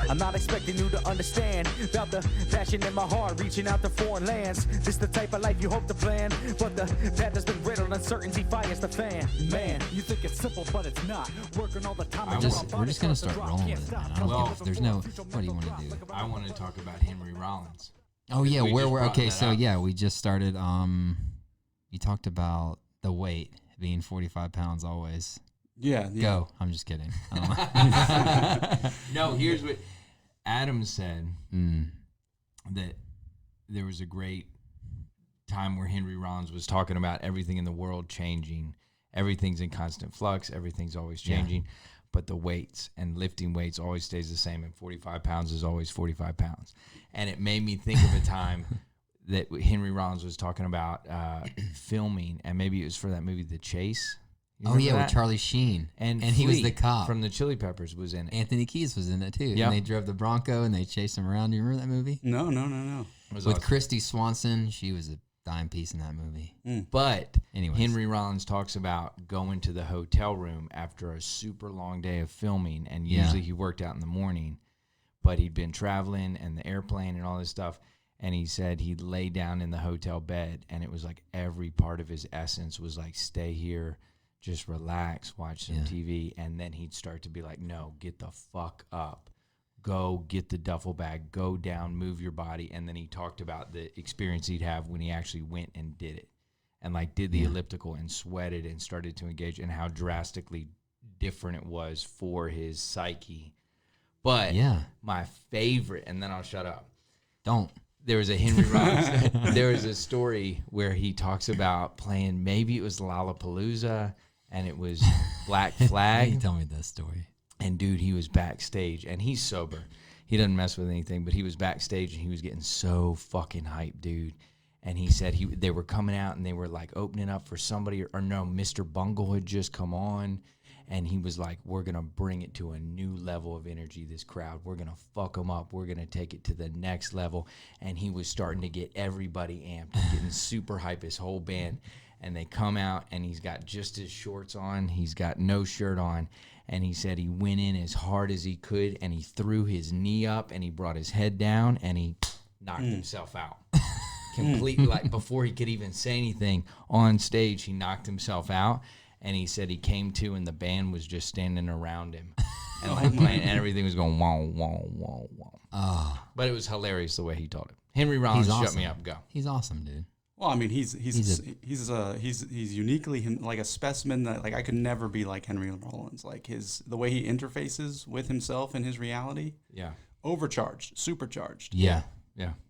I'm not expecting you to understand about the passion in my heart, reaching out to foreign lands. This the type of life you hope to plan, but the path has been riddled, uncertainty fires the fan. Man, you think it's simple, but it's not. Working all the time. We're just gonna start rolling with it, man. I don't think there's no. What do you want to do? I want to talk about Henry Rollins. Oh yeah, where we're okay. So yeah, we just started. You talked about the weight being 45 pounds always. Yeah. Go. I'm just kidding. No, here's what Adam said. That there was a great time where Henry Rollins was talking about everything in the world changing. Everything's in constant flux. Everything's always changing. Yeah. But the weights and lifting weights always stays the same. And 45 pounds is always 45 pounds. And it made me think of a time that Henry Rollins was talking about filming. And maybe it was for that movie, The Chase. Oh, yeah, with Charlie Sheen. And he was the cop. From the Chili Peppers was in it. Anthony Kiedis was in it, too. Yep. And they drove the Bronco and they chased him around. Do you remember that movie? No. With awesome. Christy Swanson. She was a dime piece in that movie. But anyways. Henry Rollins talks about going to the hotel room after a super long day of filming. And usually he worked out in the morning. But he'd been traveling and the airplane and all this stuff. And he said he'd lay down in the hotel bed. And it was like every part of his essence was like, stay here. Just relax, watch some TV, and then he'd start to be like, no, get the fuck up. Go get the duffel bag, go down, move your body. And then he talked about the experience he'd have when he actually went and did it. And like did the elliptical and sweated and started to engage, and how drastically different it was for his psyche. But my favorite, and then I'll shut up. Don't. There was a Henry Rollins. There was a story where he talks about playing, maybe it was Lollapalooza, and it was Black Flag. You tell me this story. And dude, he was backstage, and he's sober. He doesn't mess with anything, but he was backstage, and he was getting so fucking hyped, dude. And he said they were coming out, and they were like opening up for somebody, or no, Mr. Bungle had just come on. And he was like, we're going to bring it to a new level of energy, this crowd. We're going to fuck them up. We're going to take it to the next level. And he was starting to get everybody amped and getting super hype, his whole band. And they come out, and he's got just his shorts on. He's got no shirt on. And he said he went in as hard as he could, and he threw his knee up, and he brought his head down, and he knocked himself out. Completely, like before he could even say anything on stage, he knocked himself out. And he said he came to, and the band was just standing around him, and like playing, and everything was going wah wah wah wah. Oh. But it was hilarious the way he told it. Henry Rollins, awesome. Shut me up, go. He's awesome, dude. Well, I mean, he's uniquely like a specimen that like I could never be like Henry Rollins. Like the way he interfaces with himself and his reality. Yeah. Overcharged, supercharged. Yeah.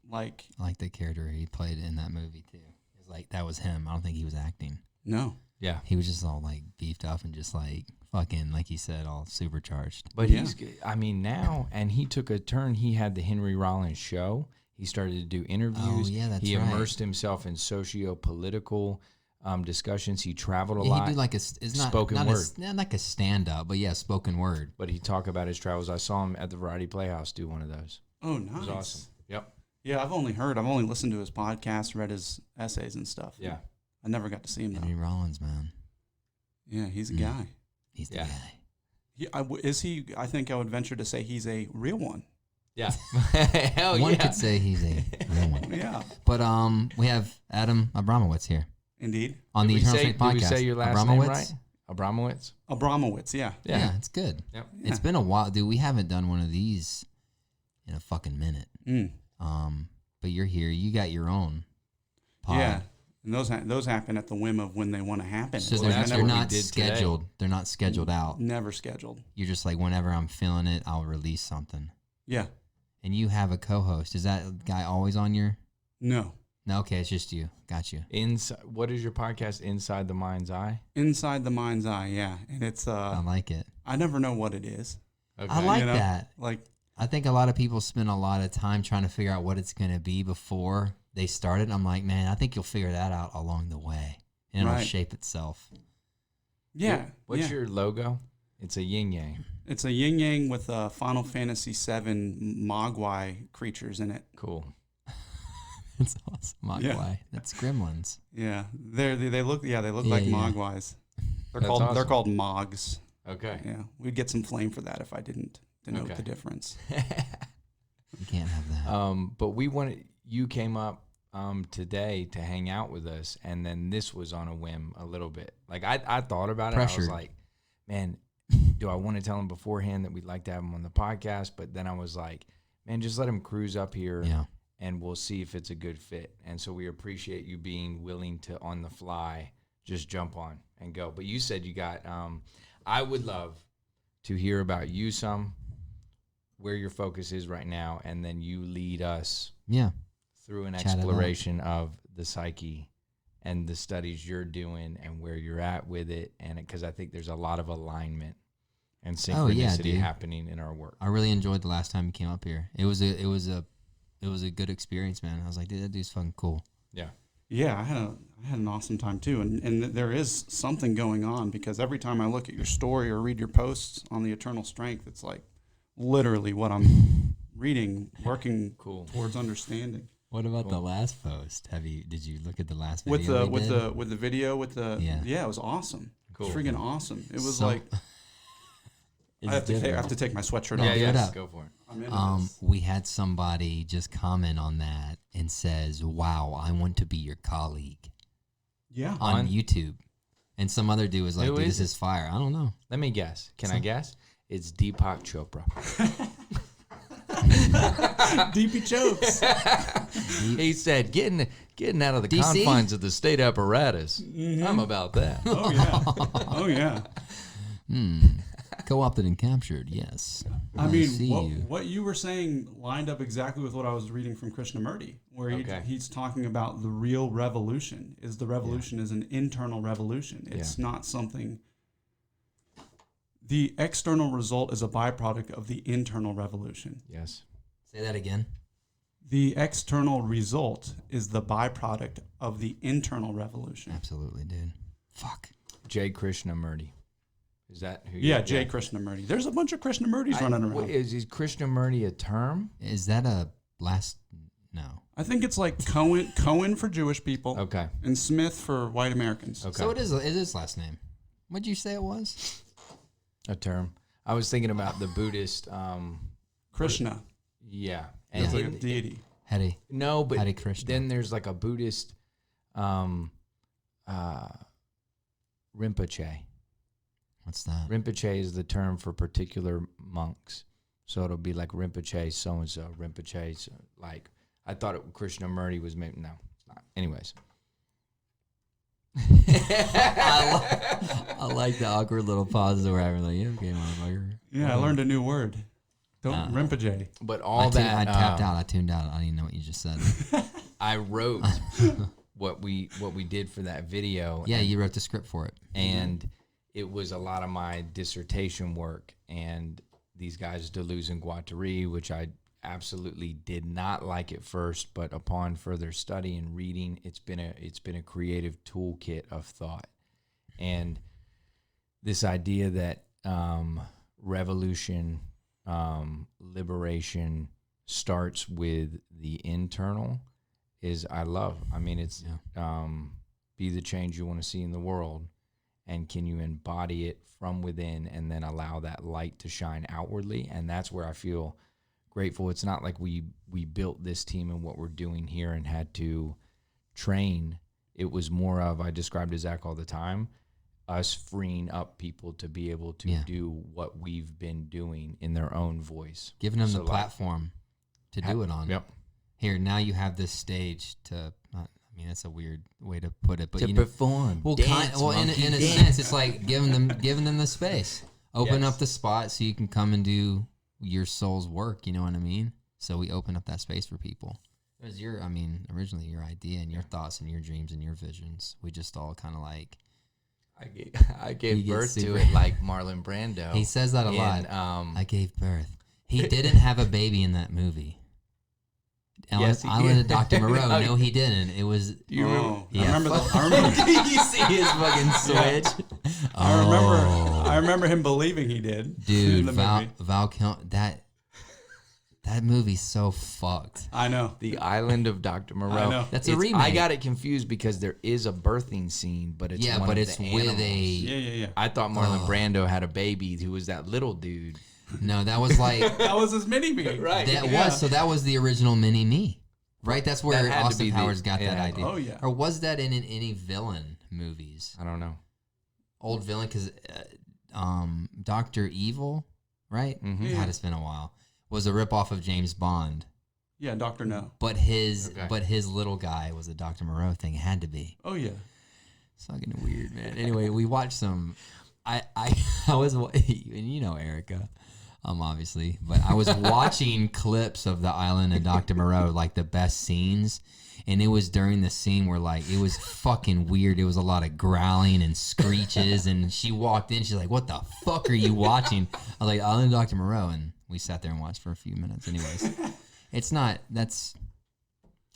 Like I like the character he played in that movie too. It's like that was him. I don't think he was acting. No. Yeah. He was just all like beefed up and just like fucking, like he said, all supercharged. But now, and he took a turn. He had the Henry Rollins show. He started to do interviews. Oh, yeah, that's He right. immersed himself in socio-political discussions. He traveled a Yeah, lot. he did like it's not spoken not word. not like a stand-up, but yeah, spoken word. But he talked about his travels. I saw him at the Variety Playhouse do one of those. Oh, nice. It was awesome. Yep. Yeah, I've only listened to his podcast, read his essays and stuff. Yeah. I never got to see him though. Henry Rollins, man. Yeah, he's a guy. He's the guy. Is he? I think I would venture to say he's a real one. Yeah. Hell One yeah. could say he's a real one. Yeah. But we have Adam Abramowitz here Indeed. on the Eternal Strength podcast. Did we say your last name right? Abramowitz? Abramowitz, yeah. Yeah, it's good. Yep. Yeah. It's been a while, dude. We haven't done one of these in a fucking minute. But you're here. You got your own pod. Yeah. And those happen at the whim of when they want to happen. So Well, that's they're what we not did scheduled. today. They're not scheduled out. Never scheduled. You're just like, whenever I'm feeling it, I'll release something. Yeah. And you have a co-host. Is that guy always on your? No. No, okay, it's just you. Got you. What is your podcast? Inside the Mind's Eye? Inside the Mind's Eye, yeah. And it's I like it. I never know what it is. Okay. I like You know, that. Like I think a lot of people spend a lot of time trying to figure out what it's going to be before they start it. I'm like, man, I think you'll figure that out along the way, and it'll Right. shape itself. yeah. What's your logo? It's a yin yang. It's a yin yang with Final Fantasy VII Mogwai creatures in it. Cool. It's awesome. Mogwai. That's Gremlins. Yeah. They look like yeah. Mogwais. They're That's called awesome. they're called Mogs. Okay. Yeah. We'd get some flame for that if I didn't denote Okay. the difference. You can't have that. But you came up today to hang out with us, and then this was on a whim a little bit. Like I thought about it. I was Pressured. like, man, do I want to tell him beforehand that we'd like to have him on the podcast? But then I was like, man, just let him cruise up here, Yeah. and we'll see if it's a good fit. And so we appreciate you being willing to, on the fly, just jump on and go. But you said you got, I would love to hear about you some, where your focus is right now, and then you lead us Yeah. through an Chat it up. exploration of the psyche and the studies you're doing and where you're at with it. And because I think there's a lot of alignment and Oh, yeah, synchronicity dude. happening in our work. I really enjoyed the last time you came up here. It was a good experience, man. I was like, dude, that dude's fucking cool. Yeah. Yeah, I had an awesome time too, and there is something going on because every time I look at your story or read your posts on the eternal strength, it's like literally what I'm reading, working Cool. towards understanding. What about the last post? Did you look at the last With video? the video Yeah. it was awesome. Cool. It's freaking awesome. It was So- like I have to take my sweatshirt off. Yeah, give it yeah. up. Go for it. I'm into this. We had somebody just comment on that and says, "Wow, I want to be your colleague." Yeah. On On- YouTube, and some other dude was like, Who "Dude, is this is fire." I don't know. Let me guess. Can I guess? It's Deepak Chopra. DP jokes. He said, getting out of the DC? confines of the state apparatus. I'm about that. Oh yeah. Oh yeah. Co-opted and captured. Yes. I see mean, you. what you were saying lined up exactly with what I was reading from Krishnamurti, where Okay. he's talking about the real revolution. Is the revolution is an internal revolution. It's not something. The external result is a byproduct of the internal revolution. Yes. Say that again. The external result is the byproduct of the internal revolution. Absolutely, dude. Fuck. J. Krishnamurti. Is that who? Yeah, Jay Krishnamurti. There's a bunch of Krishnamurtis running around. Is Krishnamurti a term? Is that a last? No. I think it's like Cohen for Jewish people, Okay. and Smith for white Americans. Okay. So it is his last name. What'd you say it was? A term. I was thinking about the Buddhist. Krishna. Yeah. It's And like a deity. Hare. no, but Hare Krishna. then there's like a Buddhist Rinpoche. What's that? Rinpoche is the term for particular monks. So it'll be like Rinpoche so-and-so, Rinpoche. So, like, I thought Krishnamurti was maybe, no, it's not. Anyways. I like the awkward little pauses we're having. Like, yeah, okay, motherfucker. Yeah, I learned a new word. Don't Rinpoche. But I all that. I tapped out. I tuned out. I didn't even know what you just said. I wrote what we did for that video. Yeah, you wrote the script for it. And it was a lot of my dissertation work, and these guys, Deleuze and Guattari, which I absolutely did not like at first, but upon further study and reading, it's been a creative toolkit of thought. And this idea that revolution, liberation starts with the internal is I love. I mean, it's be the change you want to see in the world. And can you embody it from within and then allow that light to shine outwardly? And that's where I feel grateful. It's not like we built this team and what we're doing here and had to train. It was more of, I described to Zach all the time, us freeing up people to be able to do what we've been doing in their own voice. Giving them So, the like, platform to do it on. Yep. Here, now you have this stage to, I mean, that's a weird way to put it, but To you know, perform. well, Dance, in monkey, a dance. sense, it's like giving them the space. Open Yes. up the spot so you can come and do your soul's work, you know what I mean? So we open up that space for people. It was originally your idea and your thoughts and your dreams and your visions. We just all kind of like, I You gave get birth to super- it like Marlon Brando. he says that a in, lot. I gave birth. He didn't have a baby in that movie. Yes, he Island did. of Dr. Moreau. No, he didn't. It was. Do you remember? Oh, Yeah. I remember. Did you see his fucking switch? I remember him believing he did. in Dude, the Val movie. Kilmer, that movie's so fucked. I know. The Island of Dr. Moreau. I know. That's a I remake. got it confused because there is a birthing scene, but it's one but of it's the with animals. Yeah. I thought Marlon Brando had a baby who was that little dude. No, that was like That was his mini me. Right. that was the original mini me. Right? That's where That had to Austin be Powers got that yeah. idea. Oh, yeah. Or was that in any villain movies? I don't know. Old villain, because Dr. Evil, right? Mhm. Yeah. God, it's been a while. Was a ripoff of James Bond. Yeah, Dr. No. But his Okay. little guy was a Dr. Moreau thing. It had to be. Oh, yeah. It's fucking weird, man. Anyway, we watched some. I was, and you know Erica, obviously, but I was watching clips of the island and Dr. Moreau, like the best scenes, and it was during the scene where like it was fucking weird. It was a lot of growling and screeches, and she walked in. She's like, "What the fuck are you watching?" I was like, "Island and Dr. Moreau," and we sat there and watched for a few minutes. Anyways, it's not. That's.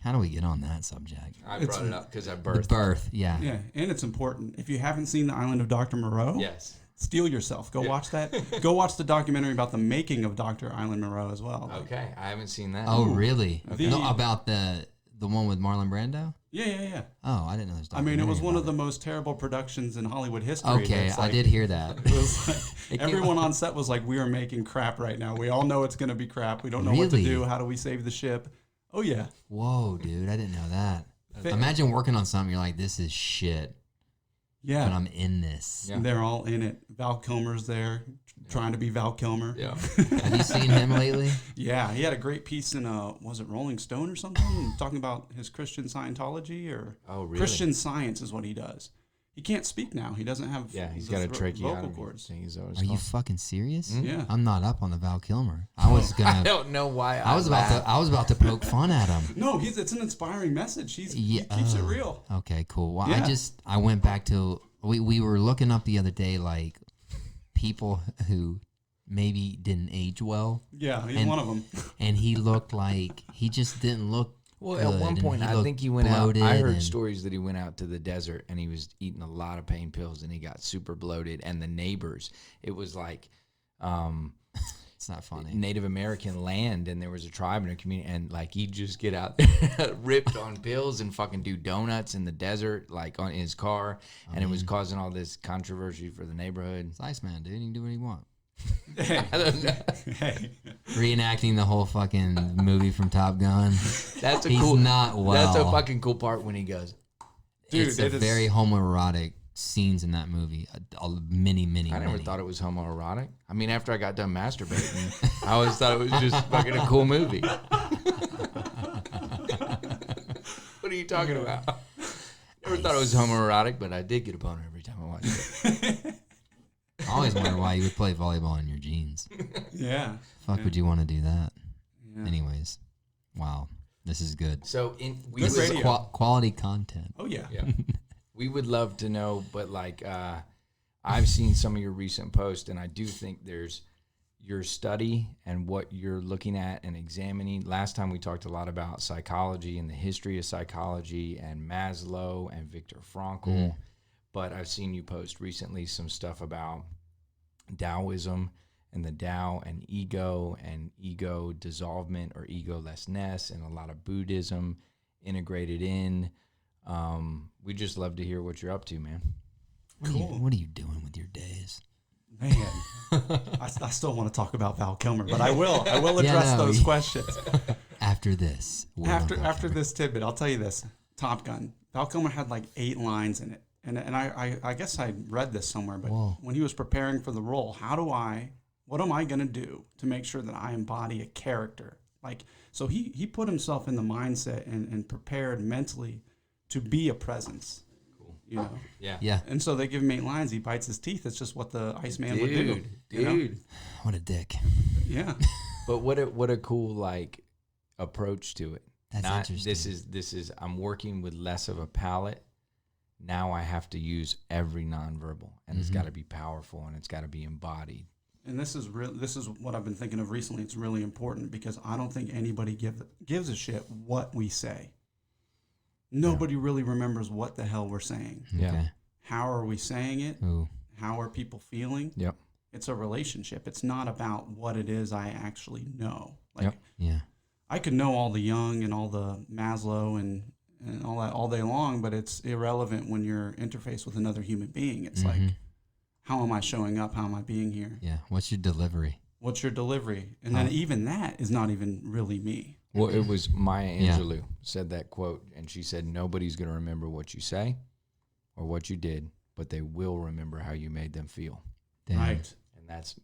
How do we get on that subject? I brought it up because I The birthed. birth, yeah. Yeah, and it's important. If you haven't seen The Island of Dr. Moreau, Yes. steel yourself. Go watch that. Go watch the documentary about the making of Dr. Island Moreau as well. Okay, I haven't seen that. Oh, really? Okay. No, about the one with Marlon Brando? Yeah. Oh, I didn't know there's. I mean, it was one of the documentary most terrible productions in Hollywood history. about it. Okay, It's I like- did hear that. It was like, It came everyone on set was like, "We are making crap right now. We all know it's going to be crap. We don't know what to Really? do. How do we save the ship?" Oh yeah, Whoa, dude, I didn't know that. Fit- Imagine working on something. You're like, this is shit, but yeah. I'm in this. Yeah. They're all in it. Val Kilmer's there, trying to be Val Kilmer. Yeah. Have you seen him lately? Yeah, he had a great piece in was it Rolling Stone or something, talking about his Christian Scientology or Oh, really? Christian Science is what he does. He can't speak now. He doesn't have Yeah, he's the got a vocal tracheotomy cords. thing. He's always Are you called. fucking serious? Yeah. I'm not up on the Val Kilmer. I was I gonna. don't know why. I was about to poke fun at him. No, it's an inspiring message. He Yeah, keeps it oh. real. Okay, cool. Well, Yeah. I went back to we were looking up the other day like people who maybe didn't age well, Yeah, he's And- one of them. and he looked like he just didn't look. Well, good, at one and point, he I looked think he went out. bloated I heard and- stories that he went out to the desert and he was eating a lot of pain pills and he got super bloated. And the neighbors, it was like It's not funny. Native American land, and there was a tribe in a community, and like he'd just get out there, ripped on pills, and fucking do donuts in the desert, like on his car, and it was causing all this controversy for the neighborhood. It's Iceman, dude. He can do what he wants. I don't know. Hey, Reenacting the whole fucking movie from Top Gun. That's a He's cool. not well. That's a fucking cool part when he goes. Dude, It's a it is- very homoerotic scenes in that movie. Many. I never thought it was homoerotic. I mean, after I got done masturbating, I always thought it was just fucking a cool movie. What are you talking about? Never thought it was homoerotic, but I did get a boner every time I watched it. I always wonder why you would play volleyball in your jeans. yeah. Fuck, would you want to do that? Yeah. Anyways, wow, this is good. So we Good would, radio. Quality content. Oh yeah. yeah, we would love to know, but like I've seen some of your recent posts, and I do think there's your study and what you're looking at and examining. Last time we talked a lot about psychology and the history of psychology and Maslow and Viktor Frankl, but I've seen you post recently some stuff about Taoism and the Tao and ego dissolvement or egolessness, and a lot of Buddhism integrated in. We'd just love to hear what you're up to, man. What are you doing with your days? Man, I still want to talk about Val Kilmer, but I will Yeah, address no, those you- questions After this. we're on Val after Kilmer. this tidbit. I'll tell you this: Top Gun. Val Kilmer had like 8 lines in it, and I guess I read this somewhere, but Whoa. when he was preparing for the role, what am I going to do to make sure that I embody a character? Like, so he put himself in the mindset and prepared mentally to be a presence. Cool. You know. Yeah. And so they give him 8 lines. He bites his teeth. It's just what the Iceman would do. you know? Dude. What a dick. Yeah. But what a cool like approach to it. That's Not interesting. this is I'm working with less of a palette. Now I have to use every nonverbal, and it's got to be powerful, and it's got to be embodied. And this is what I've been thinking of recently. It's really important because I don't think anybody gives a shit what we say. Nobody really remembers what the hell we're saying. Yeah. Okay. How are we saying it? Ooh. How are people feeling? Yep. It's a relationship. It's not about what it is I actually know. Like Yep. Yeah. I could know all the Jung and all the Maslow and all that all day long, but it's irrelevant when you're interfaced with another human being. It's like, how am I showing up? How am I being here? Yeah. What's your delivery? What's your delivery? And then even that is not even really me. Well, it was Maya Angelou said that quote, and she said, nobody's going to remember what you say or what you did, but they will remember how you made them feel. Damn. Right. And that's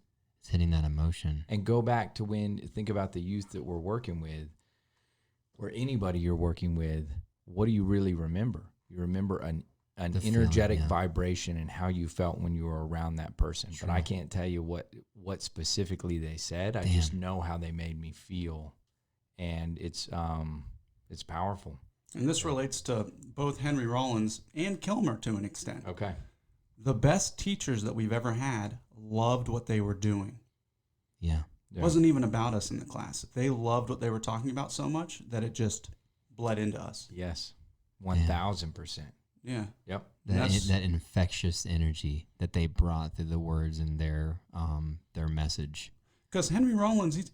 It's hitting that emotion. And go back to think about the youth that we're working with, or anybody you're working with. What do you really remember? You remember an energetic vibration and how you felt when you were around that person. True. But I can't tell you what specifically they said. I just know how they made me feel, and it's powerful. And this relates to both Henry Rollins and Kilmer to an extent. Okay. The best teachers that we've ever had loved what they were doing. Yeah. It wasn't even about us in the class. They loved what they were talking about so much that it just bled into us. Yes. 1,000%. Yeah. Yep. That infectious energy that they brought through the words in their message. Because Henry Rollins,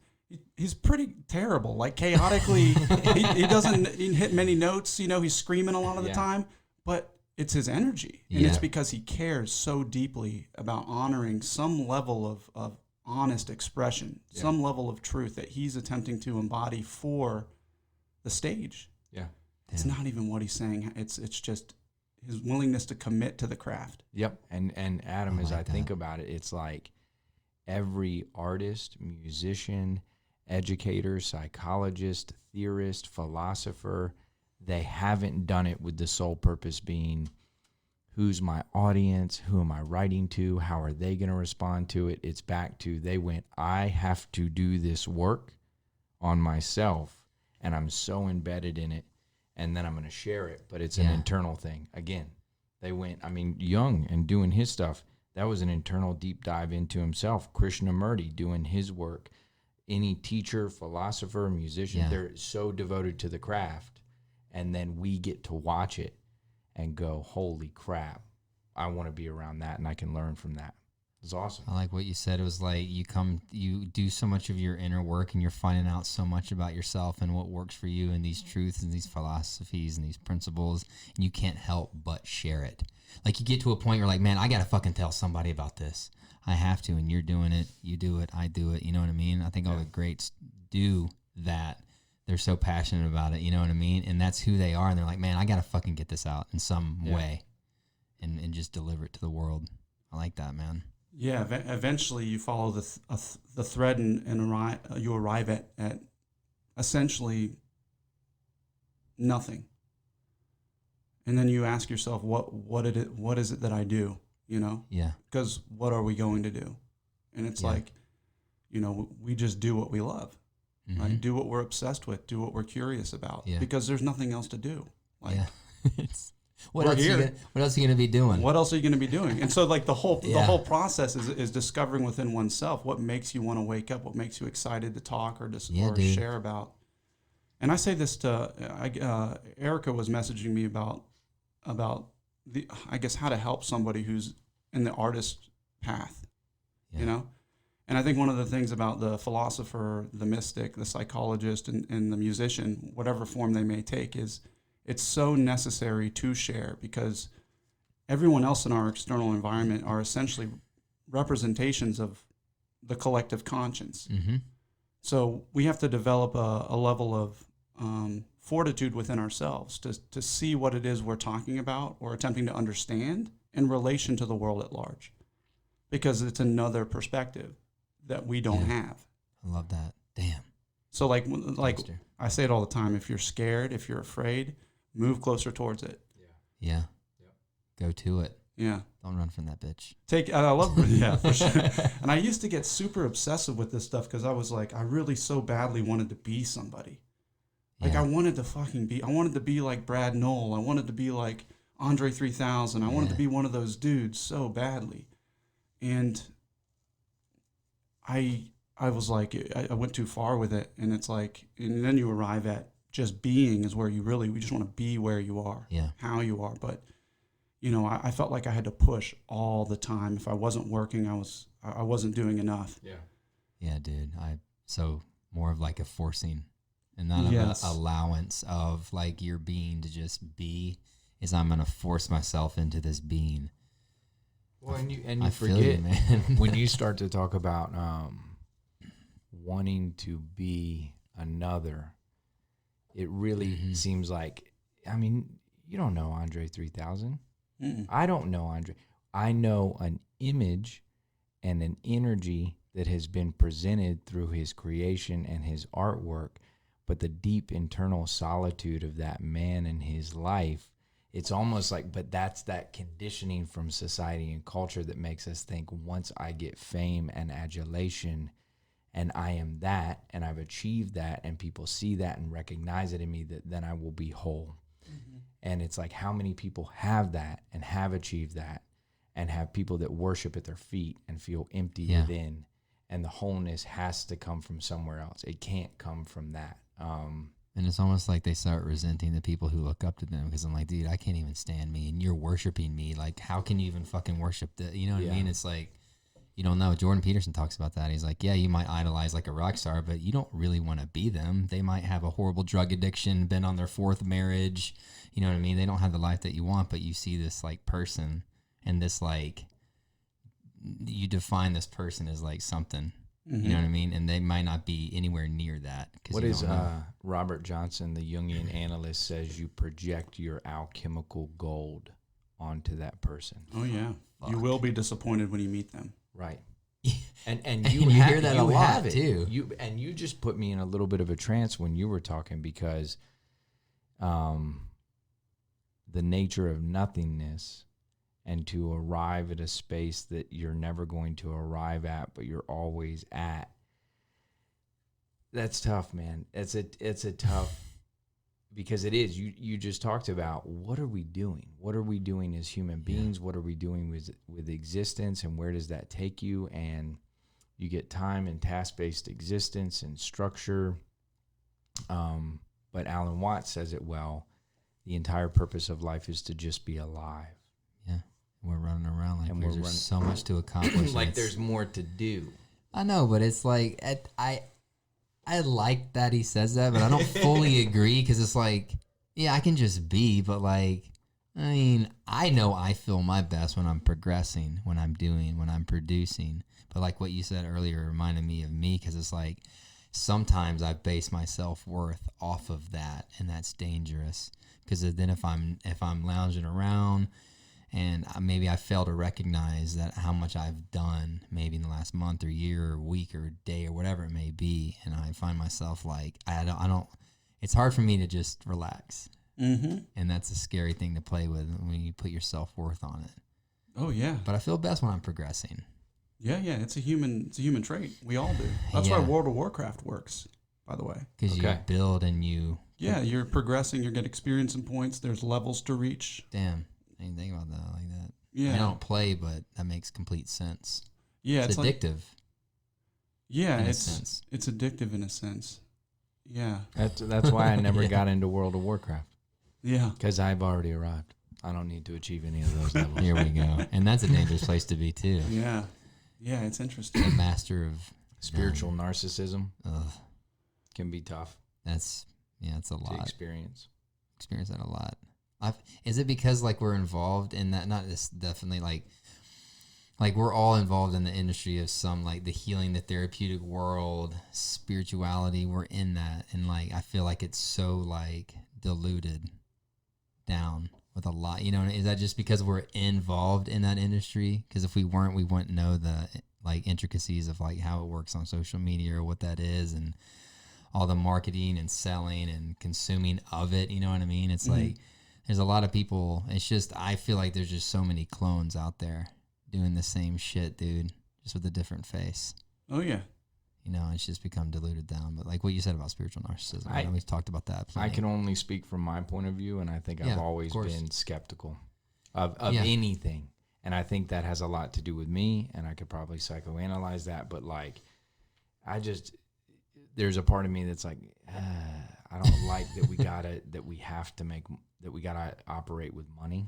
he's pretty terrible. Like chaotically, he doesn't hit many notes. He's screaming a lot of the time, but it's his energy. And it's because he cares so deeply about honoring some level of honest expression, some level of truth that he's attempting to embody for the stage. Yeah. It's not even what he's saying. It's just his willingness to commit to the craft. Yep. And Adam, as I think about it, it's like every artist, musician, educator, psychologist, theorist, philosopher, they haven't done it with the sole purpose being, who's my audience? Who am I writing to? How are they going to respond to it? It's back to, they went, I have to do this work on myself, and I'm so embedded in it, and then I'm going to share it. But it's an internal thing. Again, they went, Jung and doing his stuff, that was an internal deep dive into himself. Krishnamurti doing his work. Any teacher, philosopher, musician, they're so devoted to the craft. And then we get to watch it and go, holy crap, I want to be around that and I can learn from that. It's awesome. I like what you said. It was like you do so much of your inner work and you're finding out so much about yourself and what works for you and these truths and these philosophies and these principles, and you can't help but share it. Like you get to a point you're like, man, I got to fucking tell somebody about this. I have to, and you're doing it. You do it. I do it. You know what I mean? I think all the greats do that. They're so passionate about it, you know what I mean? And that's who they are. And they're like, man, I got to fucking get this out in some way and just deliver it to the world. I like that, man. Yeah, eventually you follow the thread and you arrive at essentially nothing. And then you ask yourself, what is it that I do, Yeah. Because what are we going to do? And it's like, we just do what we love. Mm-hmm. Right? Do what we're obsessed with. Do what we're curious about. Yeah. Because there's nothing else to do. Like, what else are you going to be doing? What else are you going to be doing? And so, like the whole process is discovering within oneself what makes you want to wake up, what makes you excited to talk or share about. And I say this to Erica was messaging me about the how to help somebody who's in the artist path, And I think one of the things about the philosopher, the mystic, the psychologist, and the musician, whatever form they may take, is it's so necessary to share because everyone else in our external environment are essentially representations of the collective conscience. Mm-hmm. So we have to develop a level of fortitude within ourselves to see what it is we're talking about or attempting to understand in relation to the world at large, because it's another perspective that we don't have. I love that. Damn. So like I say it all the time, if you're scared, if you're afraid, move closer towards it. Yeah. Go to it. Yeah. Don't run from that bitch. I love for sure. And I used to get super obsessive with this stuff because I was like, I really so badly wanted to be somebody. Like I wanted to be like Brad Knoll. I wanted to be like Andre 3000. I wanted to be one of those dudes so badly. And I was like, I went too far with it. And it's like, and then you arrive at just being is where we just want to be where you are, how you are. But, I felt like I had to push all the time. If I wasn't working, I wasn't doing enough. Yeah. Yeah, dude. So more of like a forcing and not an allowance of like your being to just be is I'm going to force myself into this being. Well, and you forget, man. when you start to talk about wanting to be another, it really seems like, I mean, you don't know Andre 3000. I don't know Andre. I know an image and an energy that has been presented through his creation and his artwork, but the deep internal solitude of that man and his life, it's almost like, but that's that conditioning from society and culture that makes us think once I get fame and adulation and I am that and I've achieved that and people see that and recognize it in me, that then I will be whole. And it's like, how many people have that and have achieved that and have people that worship at their feet and feel empty within, and the wholeness has to come from somewhere else. It can't come from that. And it's almost like they start resenting the people who look up to them, because I'm like, dude, I can't even stand me, and you're worshiping me. Like, how can you even fucking worship that? You know what I mean? It's like, you don't know. Jordan Peterson talks about that. He's like, yeah, you might idolize like a rock star, but you don't really want to be them. They might have a horrible drug addiction, been on their 4th marriage. You know what I mean? They don't have the life that you want, but you see this like person, and this like, you define this person as like something. You know what I mean? And they might not be anywhere near that. What is Robert Johnson, the Jungian analyst, says you project your alchemical gold onto that person. Oh, yeah. You will be disappointed when you meet them. Right. And you hear that a lot too. You just put me in a little bit of a trance when you were talking, because the nature of nothingness, and to arrive at a space that you're never going to arrive at, but you're always at. That's tough, man. It's a tough, because it is. You just talked about, what are we doing? What are we doing as human beings? What are we doing with existence, and where does that take you? And you get time and task-based existence and structure. But Alan Watts says it well. The entire purpose of life is to just be alive. Yeah. We're running around like there's so much to accomplish. Like there's more to do. I know, but it's like, I like that he says that, but I don't fully agree, because it's like, yeah, I can just be, but like, I mean, I know I feel my best when I'm progressing, when I'm doing, when I'm producing. But like what you said earlier reminded me of me, because it's like, sometimes I base my self-worth off of that, and that's dangerous, because then if I'm lounging around and maybe I fail to recognize that how much I've done maybe in the last month or year or week or day or whatever it may be, and I find myself like, I don't it's hard for me to just relax. And that's a scary thing to play with when you put your self-worth on it. Oh, yeah. But I feel best when I'm progressing. Yeah, it's a human trait. We all do. That's why World of Warcraft works, by the way. Because you build and you... Yeah, you're progressing, you get experience and points, there's levels to reach. Damn. I didn't think about that like that. Yeah. I mean, I don't play, but that makes complete sense. Yeah, it's addictive. Like, yeah, it's addictive in a sense. Yeah. That's why I never got into World of Warcraft. Yeah. Because I've already arrived. I don't need to achieve any of those levels. Here we go. And that's a dangerous place to be, too. Yeah. Yeah, it's interesting. A master of... Spiritual narcissism can be tough. It's a lot. To experience that a lot. Is it because like we're involved in that? Not this, definitely like we're all involved in the industry of some, like the healing, the therapeutic world, spirituality. We're in that, and like I feel like it's so like diluted down with a lot. You know, is that just because we're involved in that industry? Because if we weren't, we wouldn't know the like intricacies of like how it works on social media or what that is, and all the marketing and selling and consuming of it. You know what I mean? It's like there's a lot of people. It's just, I feel like there's just so many clones out there doing the same shit, dude, just with a different face. Oh, yeah. You know, it's just become diluted down. But like what you said about spiritual narcissism, I know we've talked about that. I can only speak from my point of view, and I think I've always been skeptical of anything. And I think that has a lot to do with me, and I could probably psychoanalyze that. But like, there's a part of me that's like, I don't like that we gotta operate with money.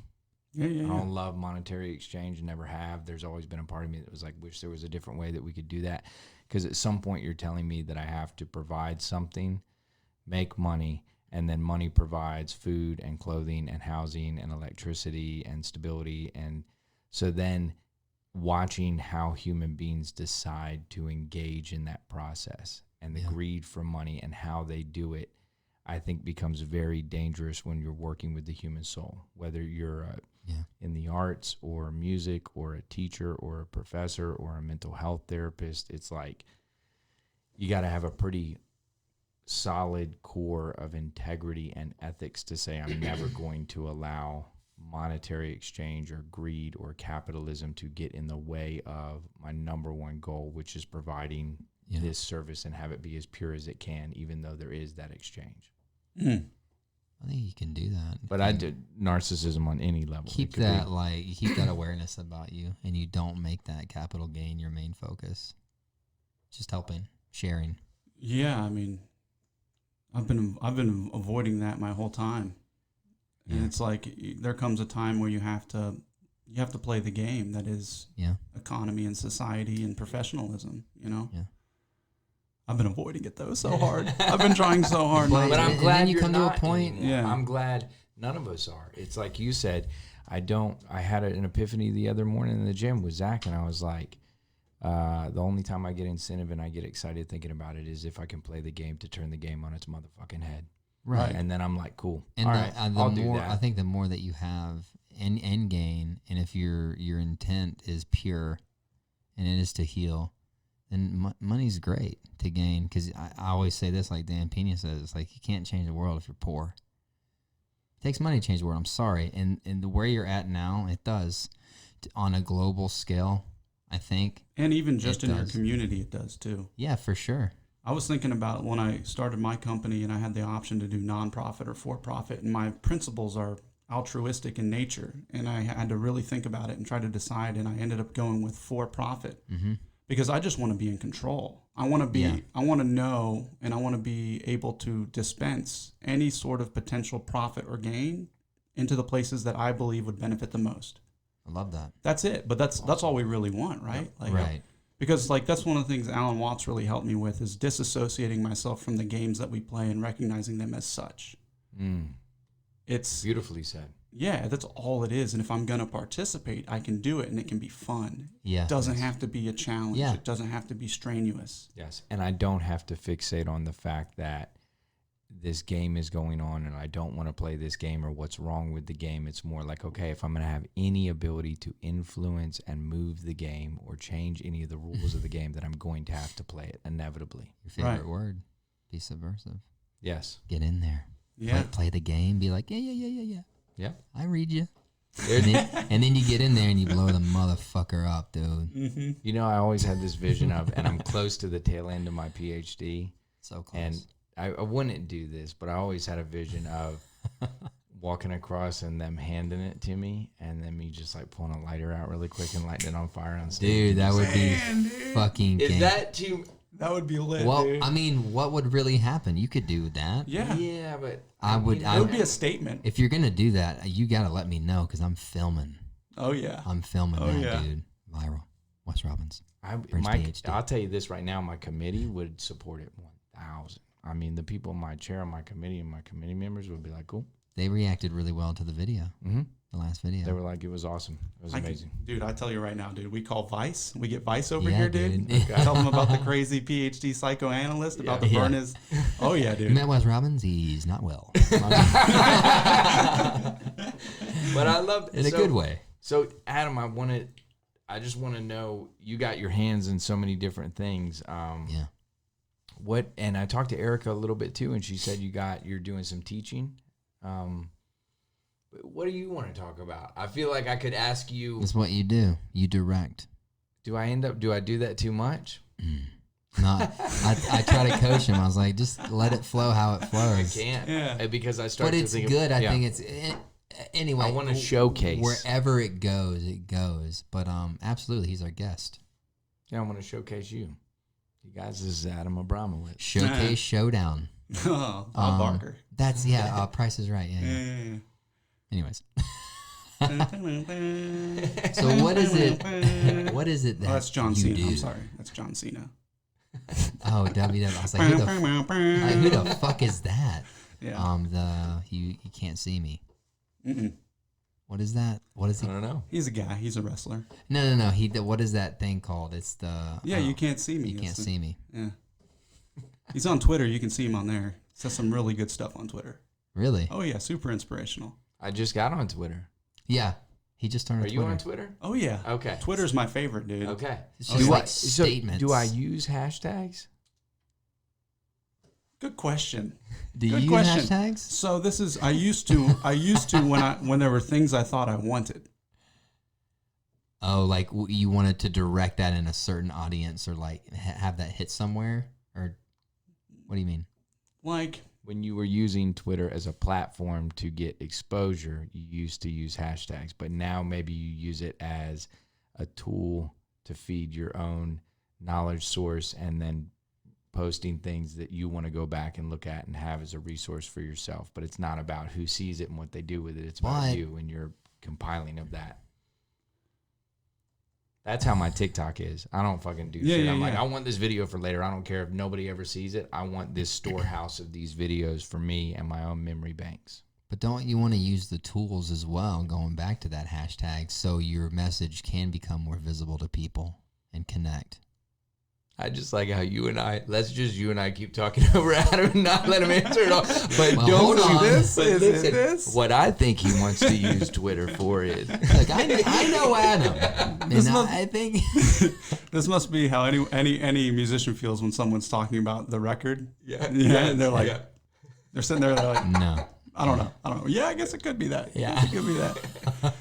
Yeah. I don't love monetary exchange, never have. There's always been a part of me that was like, wish there was a different way that we could do that. Because at some point you're telling me that I have to provide something, make money, and then money provides food and clothing and housing and electricity and stability. And so then watching how human beings decide to engage in that process and the greed for money and how they do it, I think becomes very dangerous when you're working with the human soul, whether you're in the arts or music or a teacher or a professor or a mental health therapist. It's like you got to have a pretty solid core of integrity and ethics to say, I'm never going to allow monetary exchange or greed or capitalism to get in the way of my number one goal, which is providing this service and have it be as pure as it can, even though there is that exchange. I think you can do that. But I did narcissism on any level. Keep that you keep that awareness about you, and you don't make that capital gain your main focus. Just helping, sharing. Yeah, I mean, I've been avoiding that my whole time, and it's like there comes a time where you have to play the game that is economy and society and professionalism. You know. Yeah. I've been avoiding it though so hard. I've been trying so hard. But I'm glad you you're come to a not point. anymore. Yeah. I'm glad none of us are. It's like you said. I had an epiphany the other morning in the gym with Zach, and I was like, the only time I get incentive and I get excited thinking about it is if I can play the game to turn the game on its motherfucking head. Right. And then I'm like, cool. And all right, I'll do that. I think the more that you have and gain, and if your intent is pure, and it is to heal, then money's great to gain. Because I always say this, like Dan Pena says, it's like you can't change the world if you're poor. It takes money to change the world. I'm sorry, and the where you're at now, it does on a global scale. I think, and even just in your community, it does too. Yeah, for sure. I was thinking about when I started my company and I had the option to do nonprofit or for-profit, and my principles are altruistic in nature, and I had to really think about it and try to decide, and I ended up going with for-profit because I just want to be in control. I want to be, I want to know, and I want to be able to dispense any sort of potential profit or gain into the places that I believe would benefit the most. I love that. That's it, but that's all we really want, right? Like, right. Because like that's one of the things Alan Watts really helped me with is disassociating myself from the games that we play and recognizing them as such. It's beautifully said. Yeah, that's all it is. And if I'm going to participate, I can do it and it can be fun. Yeah. It doesn't have to be a challenge. Yeah. It doesn't have to be strenuous. Yes. And I don't have to fixate on the fact that this game is going on and I don't want to play this game or what's wrong with the game. It's more like, okay, if I'm going to have any ability to influence and move the game or change any of the rules of the game, that I'm going to have to play it inevitably. Your favorite word, be subversive. Yes. Get in there. Yeah. Play the game. Be like, yeah. Yeah. I read you. And then you get in there and you blow the motherfucker up, dude. Mm-hmm. You know, I always had this vision of, and I'm close to the tail end of my PhD. So close. And I wouldn't do this, but I always had a vision of walking across and them handing it to me, and then me just like pulling a lighter out really quick and lighting it on fire on stage. Dude, that would be fucking Is game. that too... That would be lit, Well, dude. I mean, what would really happen? You could do that. Yeah. Yeah, but... I would. It would be a statement. If you're gonna do that, you gotta let me know because I'm filming. Oh, yeah. I'm filming Oh, that, yeah. dude. Viral. Wes Robbins. French My, PhD. I'll tell you this right now, my committee would support it 1,000. I mean, the people in my chair on my committee and my committee members would be like, cool. They reacted really well to the video. Mm-hmm. The last video. They were like, it was awesome. It was amazing. Dude, I tell you right now, dude, we call Vice. We get Vice over Yeah, here, dude. dude. Tell them about the crazy PhD psychoanalyst, about to burn his... Oh, yeah, You dude. met Wes Robbins? He's not well. But I love In a good way. So, Adam, I just want to know, you got your hands in so many different things. Yeah. And I talked to Erica a little bit too, and she said you're doing some teaching. What do you want to talk about? I feel like I could ask you. That's what you do. You direct. Do I do that too much? No, I try to coach him. I was like, just let it flow how it flows. I can't. Yeah. Because I started But to it's think good. I yeah. think it's anyway. I want to showcase. Wherever it goes, it goes. But absolutely, he's our guest. Yeah, I want to showcase you. You guys, this is Adam Abramowitz. Showcase Showdown. Oh, Bob Barker. That's Price is Right. Yeah. Anyways. So what is it? What is it that Oh, that's John you Cena. do? I'm sorry. That's John Cena. Oh, WWE. I was like, who the fuck is that? Yeah. You can't see me. Mm-mm. What is that? What is I he? don't know. He's a guy. He's a wrestler. No. What is that thing called? It's the. Yeah, you can't see me. You can't It's the- see me. Yeah. He's on Twitter. You can see him on there. He says some really good stuff on Twitter. Really? Oh, yeah. Super inspirational. I just got on Twitter. Yeah. He just started. Are you on Twitter? Oh, yeah. Okay. Twitter's my favorite, dude. Okay. It's just like So statements. do I use hashtags? Good question. Do you Good use question. hashtags? So this is I used to when there were things I thought I wanted. Oh, like you wanted to direct that in a certain audience, or like have that hit somewhere, or what do you mean? Like When you were using Twitter as a platform to get exposure, you used to use hashtags, but now maybe you use it as a tool to feed your own knowledge source and then posting things that you want to go back and look at and have as a resource for yourself. But it's not about who sees it and what they do with it. It's about What? you and your compiling of that. That's how my TikTok is. I don't fucking do shit. I'm like, I want this video for later. I don't care if nobody ever sees it. I want this storehouse of these videos for me and my own memory banks. But don't you want to use the tools as well, going back to that hashtag, so your message can become more visible to people and connect? I just like how you and I keep talking over Adam and not let him answer it all. But Well, don't hold on. This but is listen, this. what I think he wants to use Twitter for is Like I know Adam, This and must- I think this must be how any musician feels when someone's talking about the record. And they're like they're sitting there they're like no. I don't know. Yeah, I guess it could be that. Yeah. I guess it could be that.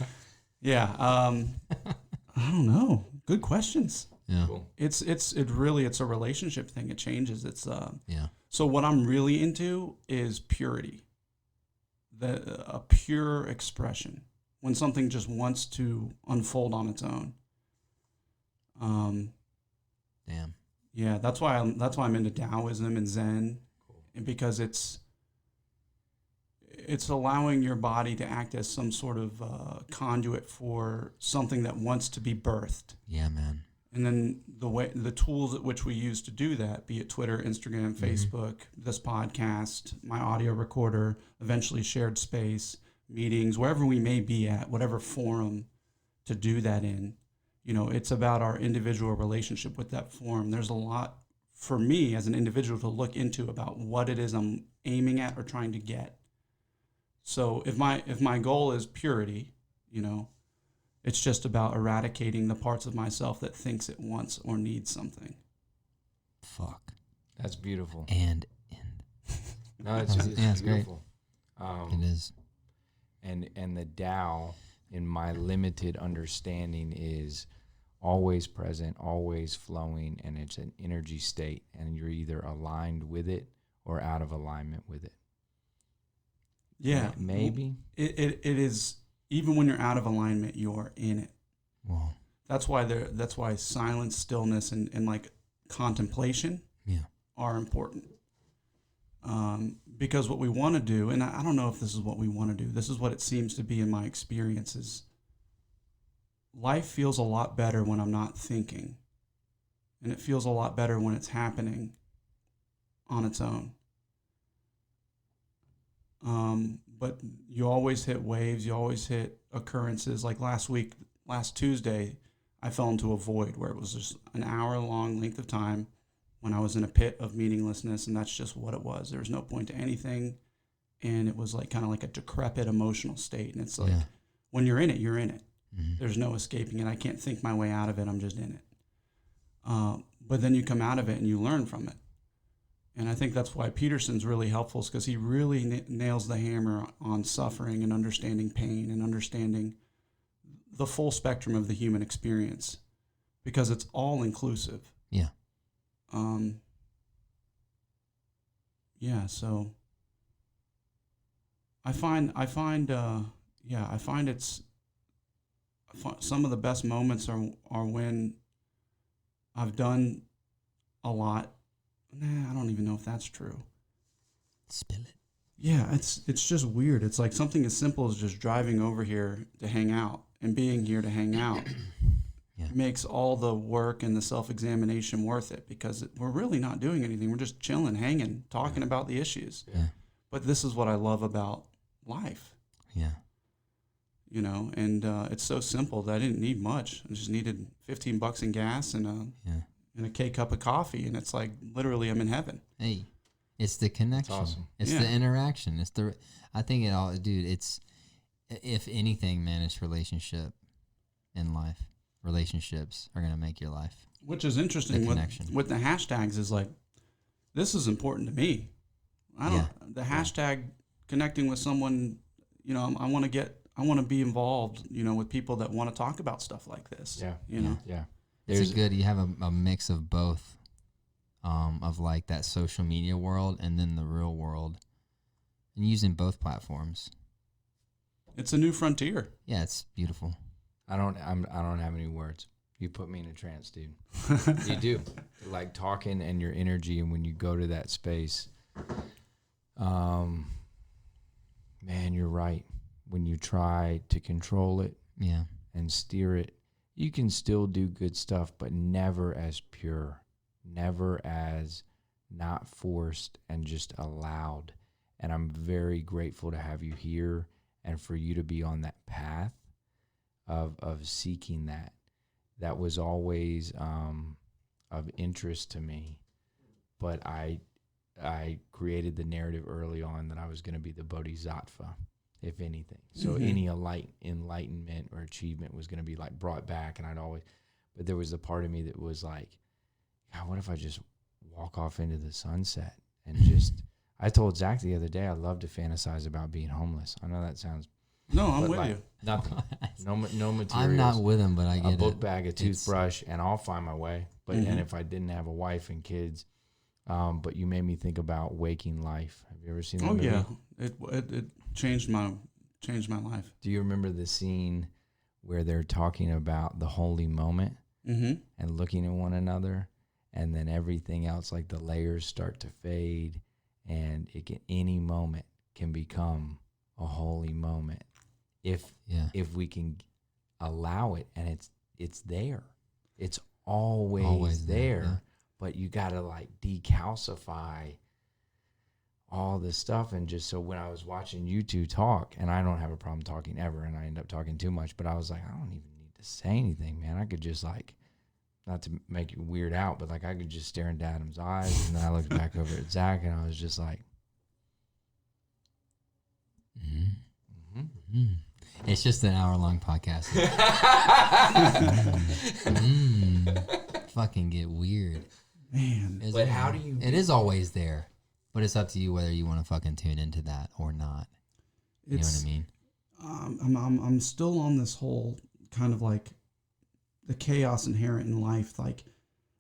Yeah. I don't know. Good questions. Yeah, Cool. It's a relationship thing. It changes. It's yeah, so what I'm really into is purity. A pure expression when something just wants to unfold on its own. damn. Yeah, that's why I'm into Taoism and Zen, because it's allowing your body to act as some sort of conduit for something that wants to be birthed. Yeah, man. And then the tools at which we use to do that, be it Twitter, Instagram, Facebook, this podcast, my audio recorder, eventually shared space, meetings, wherever we may be at, whatever forum to do that in, it's about our individual relationship with that forum. There's a lot for me as an individual to look into about what it is I'm aiming at or trying to get. So if my goal is purity, it's just about eradicating the parts of myself that thinks it wants or needs something. Fuck. That's beautiful. And No, it's Yeah, it's great. beautiful. it is. And the Tao, in my limited understanding, is always present, always flowing, and it's an energy state, and you're either aligned with it or out of alignment with it. Yeah, Maybe. It is. Even when you're out of alignment, you're in it. Well, That's why silence, stillness, and like contemplation yeah. are important. Because what we want to do, and I don't know if this is what we want to do. This is what it seems to be in my experiences. Life feels a lot better when I'm not thinking, and it feels a lot better when it's happening on its own. But you always hit waves, you always hit occurrences. Like last Tuesday, I fell into a void where it was just an hour-long length of time when I was in a pit of meaninglessness, and that's just what it was. There was no point to anything, and it was like kind of like a decrepit emotional state. And it's like when you're in it, you're in it. Mm-hmm. There's no escaping it. I can't think my way out of it. I'm just in it. But then you come out of it and you learn from it. And I think that's why Peterson's really helpful, is because he really nails the hammer on suffering and understanding pain and understanding the full spectrum of the human experience, because it's all inclusive. Yeah. So I find some of the best moments are when I've done a lot. I don't even know if that's true. Spill it. Yeah, it's just weird. It's like something as simple as just driving over here to hang out and being here to hang out makes all the work and the self-examination worth it, because we're really not doing anything. We're just chilling, hanging, talking about the issues. Yeah. But this is what I love about life. Yeah. you know, and it's so simple that I didn't need much. I just needed $15 in gas and a K-cup of coffee, and it's like literally I'm in heaven. Hey, it's the connection. awesome. It's the interaction. I think it all, dude. It's, if anything, man, it's relationship in life. Relationships are gonna make your life. Which is interesting with the hashtags is like, this is important to me. The hashtag connecting with someone, you know, I want to be involved, you know, with people that want to talk about stuff like this. Yeah. You know? Yeah. You have a mix of both, of like that social media world and then the real world, and using both platforms. It's a new frontier. Yeah, it's beautiful. I don't have any words. You put me in a trance, dude. You do. Like talking and your energy, and when you go to that space, man, you're right. When you try to control it, and steer it, you can still do good stuff, but never as pure, never as not forced and just allowed. And I'm very grateful to have you here and for you to be on that path of seeking that. That was always of interest to me, but I created the narrative early on that I was going to be the bodhisattva, if anything. So any enlightenment or achievement was going to be like brought back, and but there was a part of me that was like, God, what if I just walk off into the sunset and just, I told Zach the other day, I love to fantasize about being homeless. I know that sounds, no, I'm with you. Nothing. No materials. I'm not with him, but I get a book bag, a toothbrush, and I'll find my way. But Mm-hmm. and if I didn't have a wife and kids, but you made me think about Waking Life. Have you ever seen that movie? Yeah, it changed my life. Do you remember the scene where they're talking about the holy moment Mm-hmm. and looking at one another, and then everything else, like the layers start to fade, and any moment can become a holy moment if we can allow it, and it's there. It's always there. Yeah. But you got to like decalcify all this stuff. And just so when I was watching you two talk, and I don't have a problem talking ever, and I end up talking too much, but I was like, I don't even need to say anything, man. I could just like, not to make you weird out, but like I could just stare into Adam's eyes, and then I looked back over at Zach, and I was just like, It's just an hour-long podcast. Fucking get weird. Man. but how do you? It is always there, but it's up to you whether you want to fucking tune into that or not. You know what I mean? I'm still on this whole kind of like the chaos inherent in life. Like,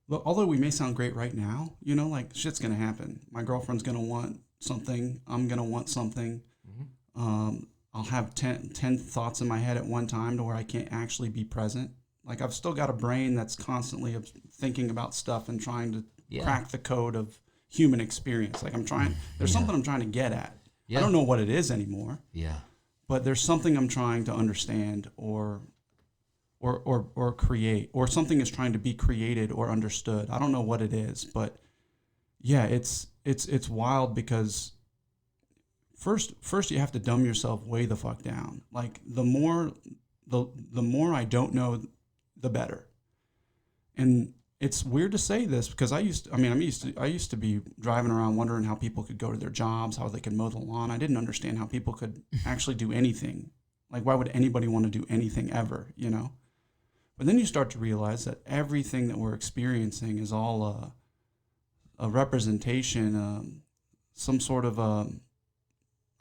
look, although we may sound great right now, you know, like shit's gonna happen. My girlfriend's gonna want something. I'm gonna want something. I'll have 10 thoughts in my head at one time to where I can't actually be present. Like I've still got a brain that's constantly thinking about stuff and trying to crack the code of human experience. Like there's something I'm trying to get at. I don't know what it is anymore. Yeah. But there's something I'm trying to understand or create, or something is trying to be created or understood. I don't know what it is, but yeah, it's wild because first you have to dumb yourself way the fuck down. Like the more I don't know, the better. And it's weird to say this because I used to be driving around wondering how people could go to their jobs, how they could mow the lawn. I didn't understand how people could actually do anything. Like, why would anybody want to do anything ever, you know? But then you start to realize that everything that we're experiencing is all a representation, some sort of I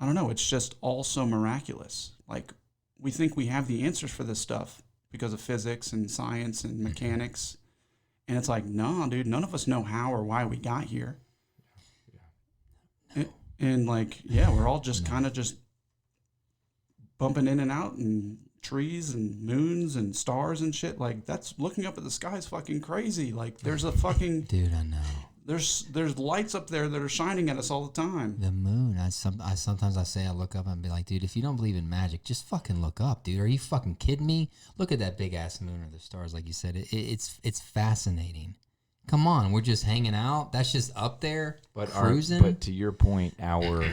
don't know, it's just all so miraculous. Like, we think we have the answers for this stuff because of physics and science and mechanics. And it's like, no, dude, none of us know how or why we got here. And like, we're all just kind of just bumping in and out, and trees and moons and stars and shit. Like, that's looking up at the sky is fucking crazy. Like, there's a fucking Dude, I know. There's lights up there that are shining at us all the time. The moon. I sometimes I look up and be like, dude, if you don't believe in magic, just fucking look up, dude. Are you fucking kidding me? Look at that big ass moon or the stars, like you said. It's fascinating. Come on, we're just hanging out. That's just up there, cruising. But to your point, our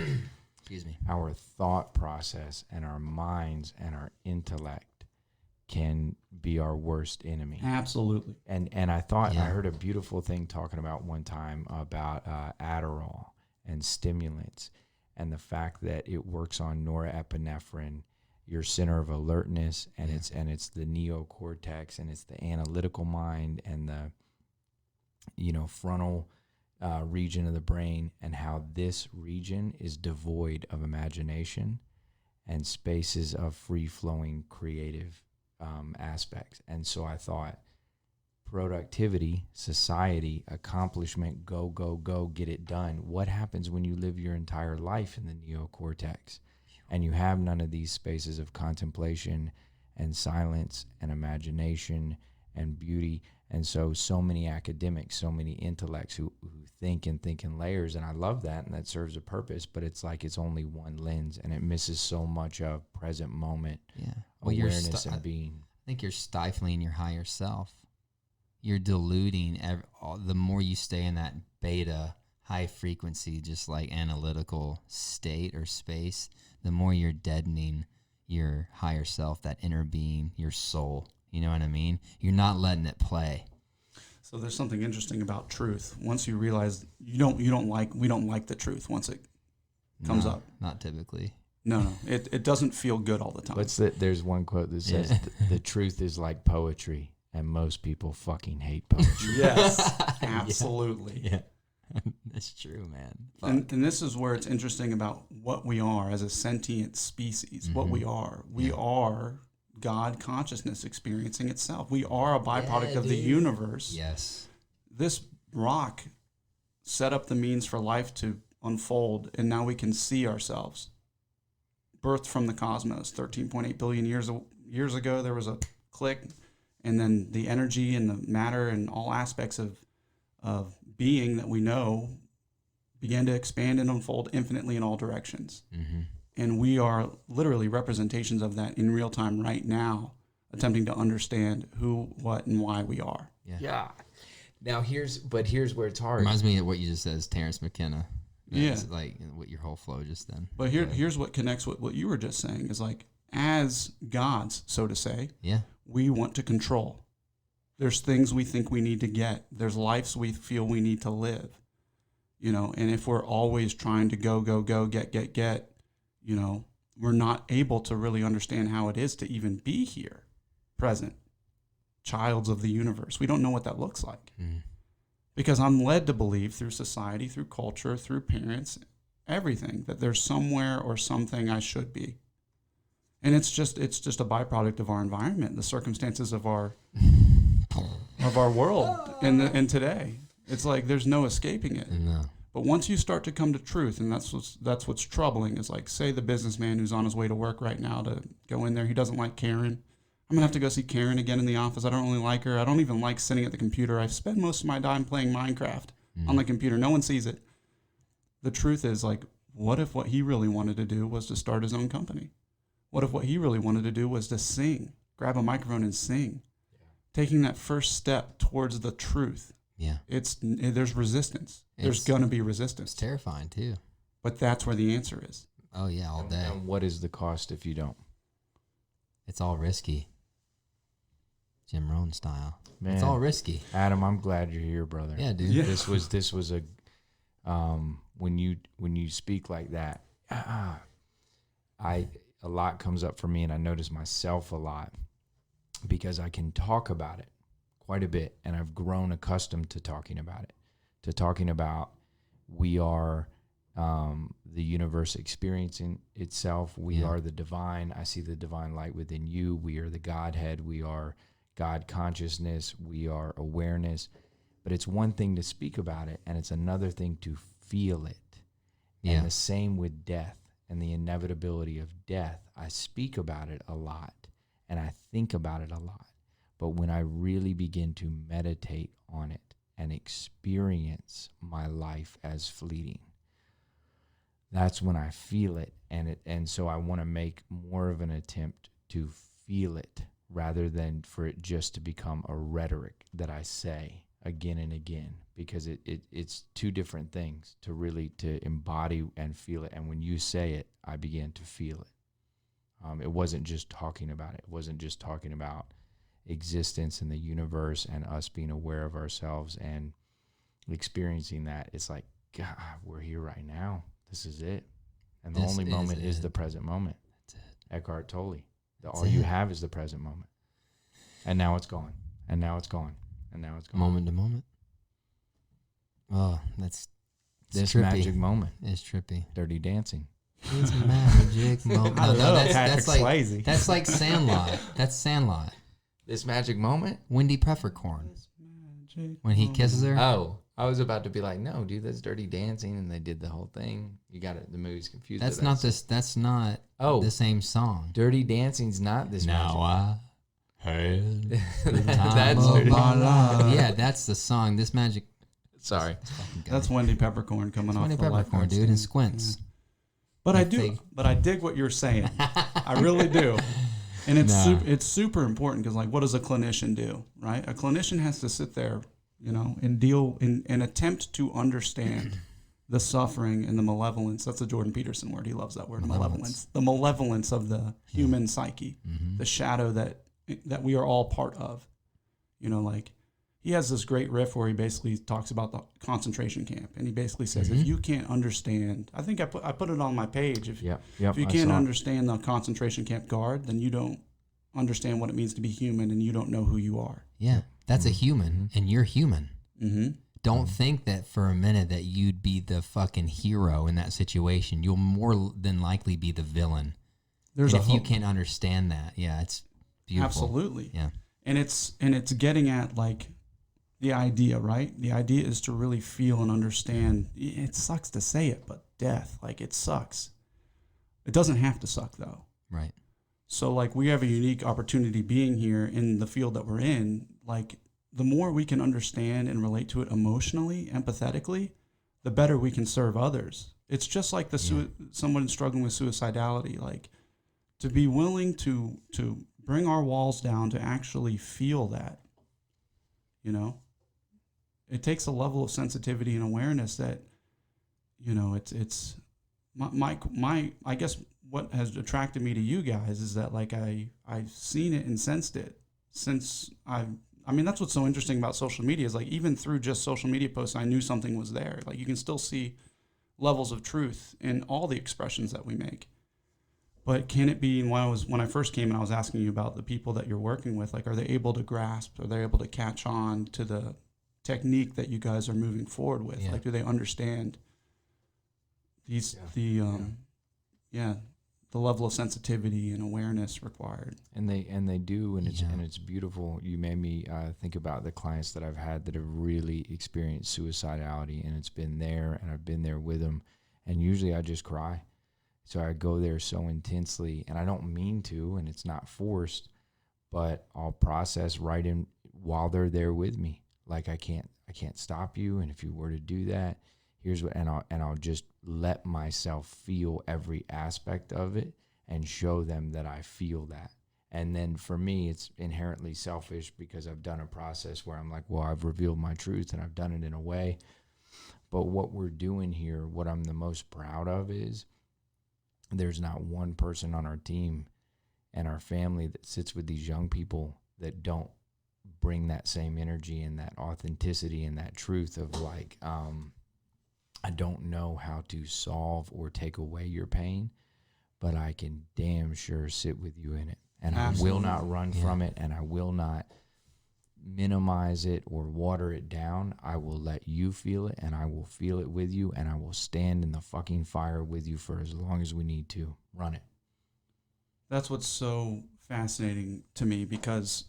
Excuse me. our thought process and our minds and our intellect can be our worst enemy. Absolutely. And I thought Yeah. I heard a beautiful thing talking about one time about Adderall and stimulants, and the fact that it works on norepinephrine, your center of alertness, and it's the neocortex, and it's the analytical mind, and the frontal region of the brain, and how this region is devoid of imagination and spaces of free-flowing creative aspects. And so I thought, productivity, society, accomplishment, go, go, go, get it done. What happens when you live your entire life in the neocortex and you have none of these spaces of contemplation and silence and imagination and beauty? And so many academics, so many intellects who think in layers, and I love that, and that serves a purpose, but it's like it's only one lens, and it misses so much of present moment awareness and being. I think you're stifling your higher self. You're diluting the more you stay in that beta, high frequency, just like analytical state or space, the more you're deadening your higher self, that inner being, your soul. You know what I mean? You're not letting it play. So there's something interesting about truth. Once you realize we don't like the truth once it comes up. Not typically. No, it doesn't feel good all the time. There's one quote that says, the truth is like poetry, and most people fucking hate poetry. Yes, absolutely. Yeah. That's true, man. And this is where it's interesting about what we are as a sentient species. Mm-hmm. What we are. We are God consciousness experiencing itself. We are a byproduct of the universe. Yes. This rock set up the means for life to unfold, and now we can see ourselves. Birthed from the cosmos 13.8 billion years ago, there was a click, and then the energy and the matter and all aspects of being that we know began to expand and unfold infinitely in all directions. Mm-hmm. And we are literally representations of that in real time right now, attempting to understand who, what, and why we are. Yeah. Now here's where it's hard. Reminds me of what you just said is Terrence McKenna. Yeah. Like what your whole flow just then. But here's what connects with what you were just saying is like, as gods, so to say, we want to control. There's things we think we need to get. There's lives we feel we need to live. And if we're always trying to go, get, we're not able to really understand how it is to even be here, present, childs of the universe. We don't know what that looks like. Mm. Because I'm led to believe through society, through culture, through parents, everything, that there's somewhere or something I should be. And it's just a byproduct of our environment, the circumstances of our world and today. It's like there's no escaping it. No. But once you start to come to truth, and that's what's troubling, is like, say the businessman who's on his way to work right now to go in there, he doesn't like Karen. I'm going to have to go see Karen again in the office. I don't really like her. I don't even like sitting at the computer. I spend most of my time playing Minecraft on the computer. No one sees it. The truth is, like, what if what he really wanted to do was to start his own company? What if what he really wanted to do was to sing, grab a microphone and sing? Yeah. Taking that first step towards the truth. Yeah. There's resistance. There's going to be resistance. It's terrifying too. But that's where the answer is. Oh yeah, all day. And what is the cost if you don't? It's all risky. Jim Rohn style. Man, it's all risky. Adam, I'm glad you're here, brother. Yeah, dude. Yeah. This was a when you speak like that, a lot comes up for me, and I notice myself a lot because I can talk about it quite a bit, and I've grown accustomed to talking about it, to talking about we are the universe experiencing itself. We are the divine. I see the divine light within you. We are the Godhead. We are God consciousness. We are awareness. But it's one thing to speak about it, and it's another thing to feel it. Yeah. And the same with death and the inevitability of death. I speak about it a lot, and I think about it a lot. But when I really begin to meditate on it and experience my life as fleeting, that's when I feel it. And so I want to make more of an attempt to feel it rather than for it just to become a rhetoric that I say again and again, because it's two different things to really to embody and feel it. And when you say it, I began to feel it. It wasn't just talking about it. It wasn't just talking about existence in the universe and us being aware of ourselves and experiencing that. It's like, God, we're here right now. This is it. And the only moment is the present moment. That's it. Eckhart Tolle. All you have is the present moment. And now it's gone. And now it's gone. And now it's gone. Moment to moment. Oh, that's this trippy. magic moment. It's trippy. Dirty Dancing. It's a magic moment. No, that's like Swayze. that's like Sandlot. That's Sandlot. This magic moment? Wendy Peppercorn. When he kisses her. Oh, I was about to be like, no, dude, that's Dirty Dancing, and they did the whole thing. You got it. The movie's confused. That's not this. That's not the same song. Dirty Dancing's not this magic. Now I had That's of Dirty. my life. Yeah, that's the song. This magic. Sorry. That's Wendy Peppercorn coming off Wendy the Peppercorn, lifeguard dude, stand. and Squints. Yeah. But I dig what you're saying. I really do. And it's super important because, like, what does a clinician do, right? A clinician has to sit there, and deal and attempt to understand the suffering and the malevolence. That's a Jordan Peterson word. He loves that word, malevolence. The malevolence of the human psyche, the shadow that we are all part of. Like, he has this great riff where he basically talks about the concentration camp, and he basically says, if you can't understand, I think I put it on my page. If you can't understand the concentration camp guard, then you don't understand what it means to be human, and you don't know who you are. Yeah, that's a human, and you're human. Mm-hmm. Don't think that for a minute that you'd be the fucking hero in that situation. You'll more than likely be the villain. If you can't understand that, it's beautiful. Absolutely. Yeah. And it's getting at, like, the idea, right? The idea is to really feel and understand. It sucks to say it, but death, like, it sucks. It doesn't have to suck, though. Right. So, like, we have a unique opportunity being here in the field that we're in. Like, the more we can understand and relate to it emotionally, empathetically, the better we can serve others. It's just like someone struggling with suicidality. Like, to be willing to bring our walls down to actually feel that, it takes a level of sensitivity and awareness that, it's my I guess what has attracted me to you guys is that, like, I've seen it and sensed it since I mean, that's what's so interesting about social media is, like, even through just social media posts, I knew something was there. Like, you can still see levels of truth in all the expressions that we make. But can it be, when I first came and I was asking you about the people that you're working with, like, are they able to grasp, are they able to catch on to the technique that you guys are moving forward with? Yeah. Like, do they understand the level of sensitivity and awareness required? And they do, and it's beautiful. You made me think about the clients that I've had that have really experienced suicidality, and it's been there, and I've been there with them, and usually I just cry. So I go there so intensely, and I don't mean to, and it's not forced, but I'll process right in while they're there with me. Like, I can't stop you, and if you were to do that, here's what, and I'll just let myself feel every aspect of it and show them that I feel that. And then for me, it's inherently selfish because I've done a process where I'm like, well, I've revealed my truth and I've done it in a way. But what we're doing here, what I'm the most proud of is there's not one person on our team and our family that sits with these young people that don't bring that same energy and that authenticity and that truth of, like, I don't know how to solve or take away your pain, but I can damn sure sit with you in it. And Absolutely. I will not run from it, and I will not minimize it or water it down. I will let you feel it, and I will feel it with you, and I will stand in the fucking fire with you for as long as we need to. Run it. That's what's so fascinating to me, because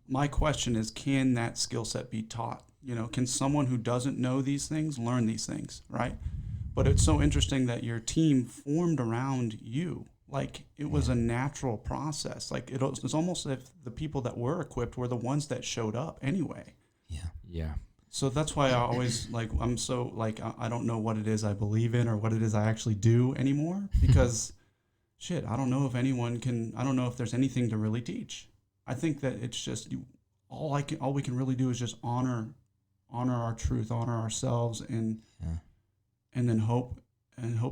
my question is, can that skill set be taught? Can someone who doesn't know these things learn these things, right? But it's so interesting that your team formed around you. Like, it was a natural process. Like, it's almost as if the people that were equipped were the ones that showed up anyway. Yeah. So that's why I always, like, I'm so, like, I don't know what it is I believe in or what it is I actually do anymore, because shit, I don't know if I don't know if there's anything to really teach. I think that it's just all we can really do is just honor honor our truth, honor ourselves, and then hope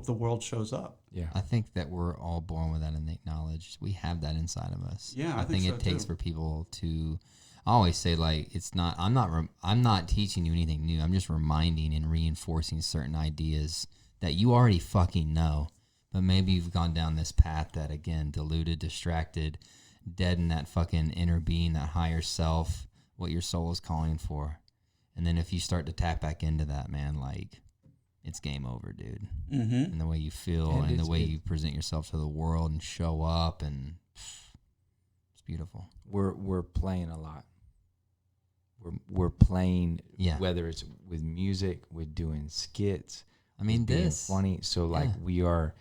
the world shows up. Yeah. I think that we're all born with that innate knowledge. We have that inside of us. Yeah, I think think it so, takes too. for people to. I always say, like, it's not. I'm not teaching you anything new. I'm just reminding and reinforcing certain ideas that you already fucking know, but maybe you've gone down this path that, again, diluted, distracted, dead in that fucking inner being, that higher self, what your soul is calling for. And then if you start to tap back into that, man, like, it's game over, dude. Mm-hmm. And the way you feel and the way you present yourself to the world and show up, and it's beautiful. We're playing a lot. We're playing, whether it's with music, with doing skits. I mean, being this funny. So like we are,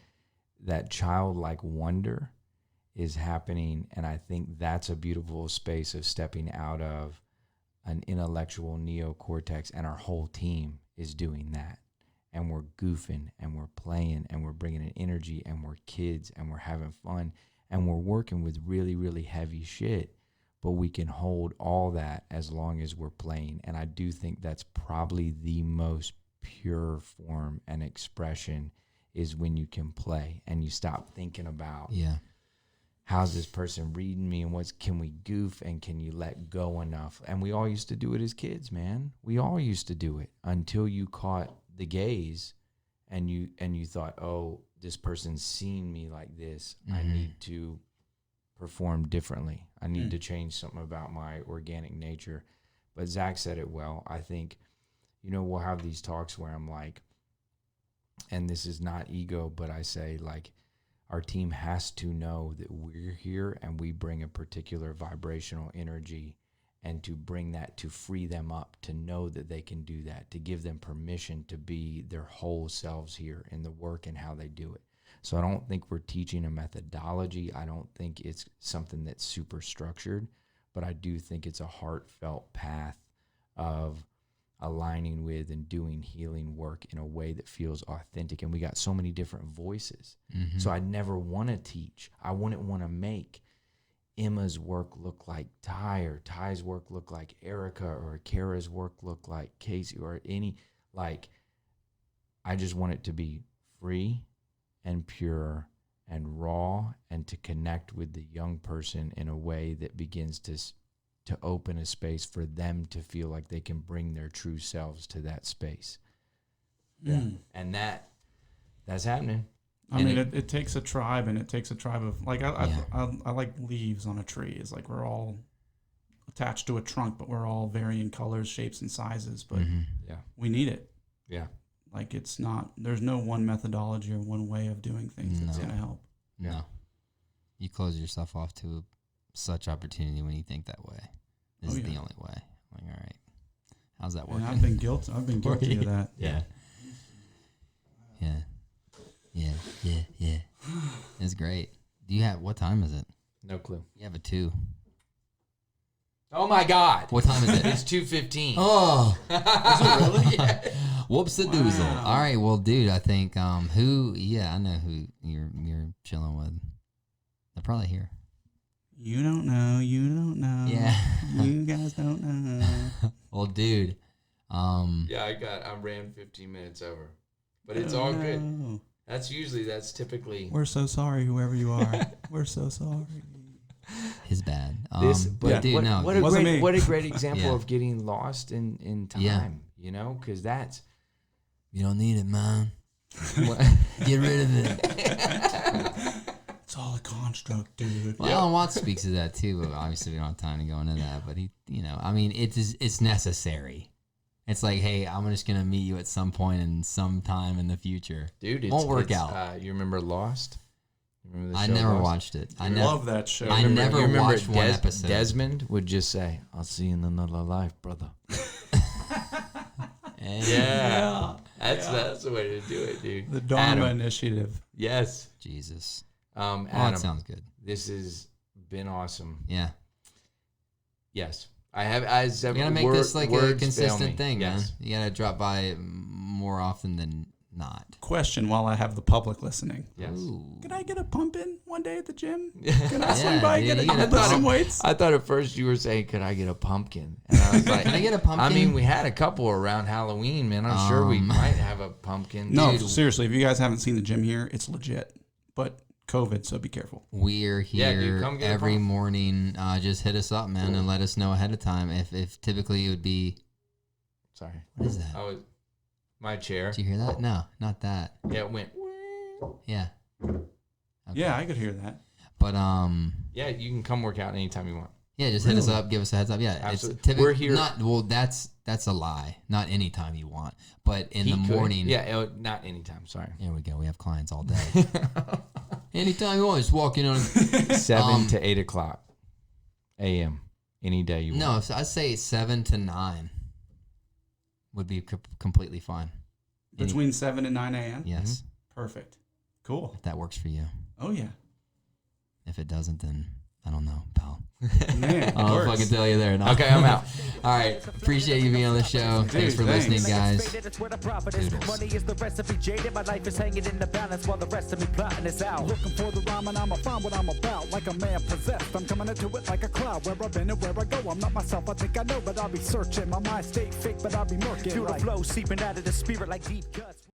that childlike wonder is happening, and I think that's a beautiful space of stepping out of an intellectual neocortex, and our whole team is doing that. And we're goofing, and we're playing, and we're bringing in energy, and we're kids, and we're having fun, and we're working with really, really heavy shit. But we can hold all that as long as we're playing. And I do think that's probably the most pure form and expression, is when you can play and you stop thinking about how's this person reading me, and can we goof, and can you let go enough? And we all used to do it as kids, man. We all used to do it until you caught the gaze and you thought, oh, this person's seen me like this. I need to perform differently. I need to change something about my organic nature. But Zach said it well. I think, we'll have these talks where I'm like, and this is not ego, but I say, like, our team has to know that we're here and we bring a particular vibrational energy, and to bring that, to free them up, to know that they can do that, to give them permission to be their whole selves here in the work and how they do it. So I don't think we're teaching a methodology. I don't think it's something that's super structured, but I do think it's a heartfelt path of aligning with and doing healing work in a way that feels authentic. And we got so many different voices. So I'd never want to teach. I wouldn't want to make Emma's work look like Ty, or Ty's work look like Erica, or Kara's work look like Casey, or any, like, I just want it to be free and pure and raw, and to connect with the young person in a way that begins to open a space for them to feel like they can bring their true selves to that space. And that's happening. I mean, it takes a tribe, and it takes a tribe of, like, I like leaves on a tree. It's like we're all attached to a trunk, but we're all varying colors, shapes, and sizes. But we need it. Yeah. Like, it's not, there's no one methodology or one way of doing things that's going to help. No. You close yourself off to such opportunity when you think that way. This is the only way. Like, all right, how's that working? And I've been guilty of that. Yeah. It's great. Do you have, what time is it? No clue. You have a 2. Oh my God. What time is it? It's 2:15. Oh. Is it really? Yeah. Whoops a doozle. All right, well, dude, I think I know who you're chilling with. They're probably here. You don't know. Yeah. You guys don't know. Well, dude. Yeah, I ran 15 minutes over. But it's all good. That's typically. We're so sorry, whoever you are. We're so sorry. His bad. What a great example of getting lost in time. Yeah. Because that's. You don't need it, man. Get rid of it. It's all a construct, dude. Well, Alan Watts speaks of that too, but obviously we don't have time to go into that. But it's necessary. It's like, hey, I'm just gonna meet you at some point in some time in the future. Dude, it won't work out. You remember Lost? Remember the I show never Lost? watched it. I love that show. I never watched one episode. Desmond would just say, "I'll see you in another life, brother." Yeah. That's the way to do it, dude. The Dharma Adam. Initiative. Yes. Jesus. Adam, That sounds good. This has been awesome. Yeah. Yes. You gotta make this like a consistent thing, yes. man. You gotta drop by more often than not. Question while I have the public listening. Yes. Ooh. Can I get a pump in one day at the gym? Can I swing by and dude, get you lift gotta- some weights? I thought at first you were saying, "Could I get a pumpkin?" And I was like, Can I get a pumpkin? I mean, we had a couple around Halloween, man. I'm sure we might have a pumpkin. No, Dude, seriously, if you guys haven't seen the gym here, it's legit. But COVID, so be careful. We're Yeah, here dude, come get a every pump. morning. Just hit us up, man, and let us know ahead of time. If typically it would be, Sorry. what is that? Oh, my chair. Did you hear that? No, not that. Yeah, it went. Yeah. Okay. Yeah, I could hear that. But Yeah, you can come work out anytime you want. yeah, just hit us Really? up, give us a heads up. Yeah, Absolutely. it's typically We're here- Not well. That's a lie. Not anytime you want, but in the He could. morning. Yeah, not anytime. Sorry. There we go. We have clients all day. Anytime you want, just walk in on. 7 to 8 o'clock a.m. any day you want. No, so I'd say 7 to 9 would be completely fine. Between 7 and 9 a.m.? Yes, Perfect. Cool. if that works for you. Oh, yeah. If it doesn't, then I don't know, pal. Man, I don't know if I can tell you there. No. Okay, I'm out. All right. Appreciate you being on the show. Thanks for thanks. listening, guys. That's where the profit is. Doodles. Money is the recipe jaded. My life is hanging in the balance while the rest of me plotting is out. Looking for the rhyme and I'ma find what I'm about. Like a man possessed, I'm coming into it like a cloud. Where I've been and where I go, I'm not myself. I think I know, but I'll be searching. My mind stay fake, but I'll be murking. Feel the like flow seeping out of the spirit like deep cuts.